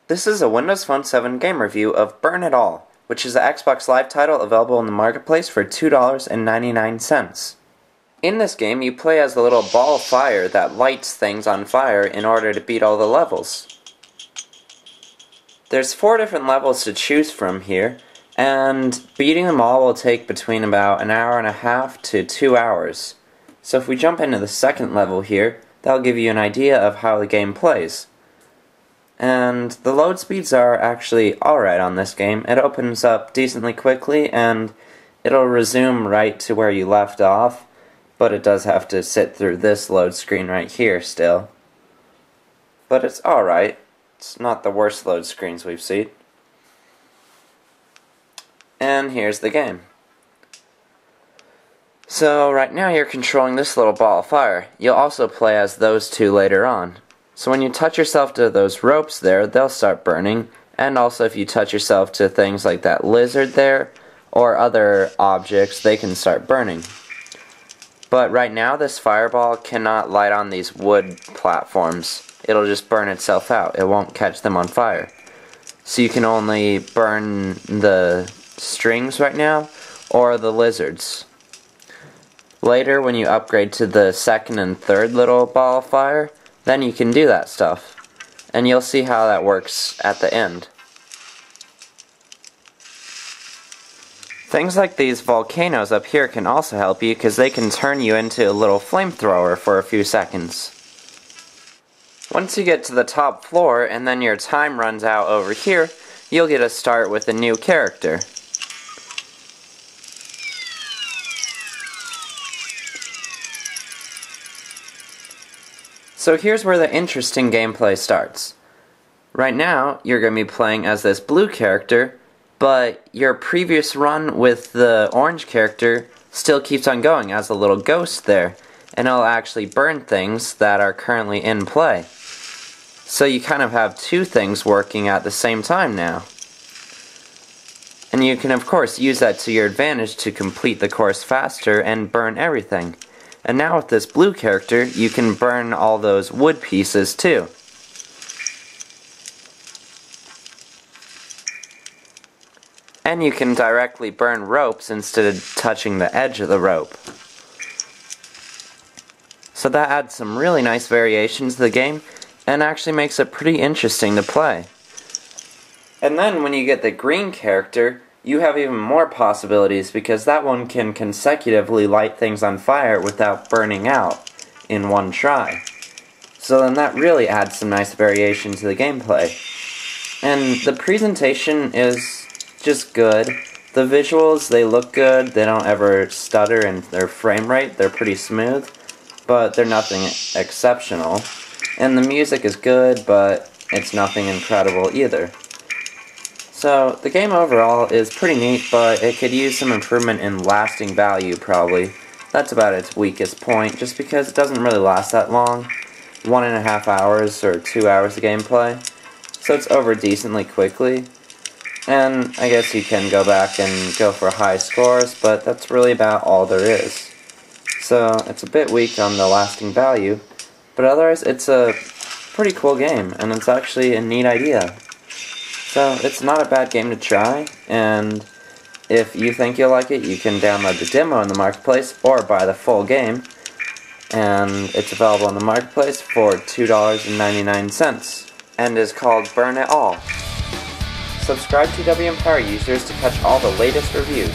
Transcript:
This is a Windows Phone 7 game review of Burn It All, which is an Xbox Live title available in the marketplace for $2.99. In this game, you play as a little ball of fire that lights things on fire in order to beat all the levels. There's 4 different levels to choose from here, and beating them all will take between about an hour and a half to 2 hours. So if we jump into the second level here, that'll give you an idea of how the game plays. And the load speeds are actually alright on this game. It opens up decently quickly and it'll resume right to where you left off, but it does have to sit through this load screen right here still. But it's alright. It's not the worst load screens we've seen. And here's the game. So right now you're controlling this little ball of fire. You'll also play as those two later on. So when you touch yourself to those ropes there, they'll start burning, and also if you touch yourself to things like that lizard there, or other objects, they can start burning. But right now this fireball cannot light on these wood platforms. It'll just burn itself out. It won't catch them on fire. So you can only burn the strings right now, or the lizards. Later, when you upgrade to the second and third little ball of fire, then you can do that stuff. And you'll see how that works at the end. Things like these volcanoes up here can also help you because they can turn you into a little flamethrower for a few seconds. Once you get to the top floor and then your time runs out over here, you'll get a start with a new character. So here's where the interesting gameplay starts. Right now, you're going to be playing as this blue character, but your previous run with the orange character still keeps on going as a little ghost there, and it'll actually burn things that are currently in play. So you kind of have two things working at the same time now. And you can of course use that to your advantage to complete the course faster and burn everything. And now with this blue character, you can burn all those wood pieces too. And you can directly burn ropes instead of touching the edge of the rope. So that adds some really nice variations to the game, and actually makes it pretty interesting to play. And then when you get the green character, you have even more possibilities because that one can consecutively light things on fire without burning out in one try. So then that really adds some nice variation to the gameplay. And the presentation is just good. The visuals, they look good, they don't ever stutter in their frame rate, they're pretty smooth, but they're nothing exceptional. And the music is good, but it's nothing incredible either. So, the game overall is pretty neat, but it could use some improvement in lasting value, probably. That's about its weakest point, just because it doesn't really last that long. 1.5 hours or 2 hours of gameplay. So it's over decently quickly. And I guess you can go back and go for high scores, but that's really about all there is. So, it's a bit weak on the lasting value, but otherwise it's a pretty cool game, and it's actually a neat idea. So, it's not a bad game to try, and if you think you'll like it, you can download the demo in the marketplace, or buy the full game, and it's available in the marketplace for $2.99, and is called Burn It All. Subscribe to WP7 users to catch all the latest reviews.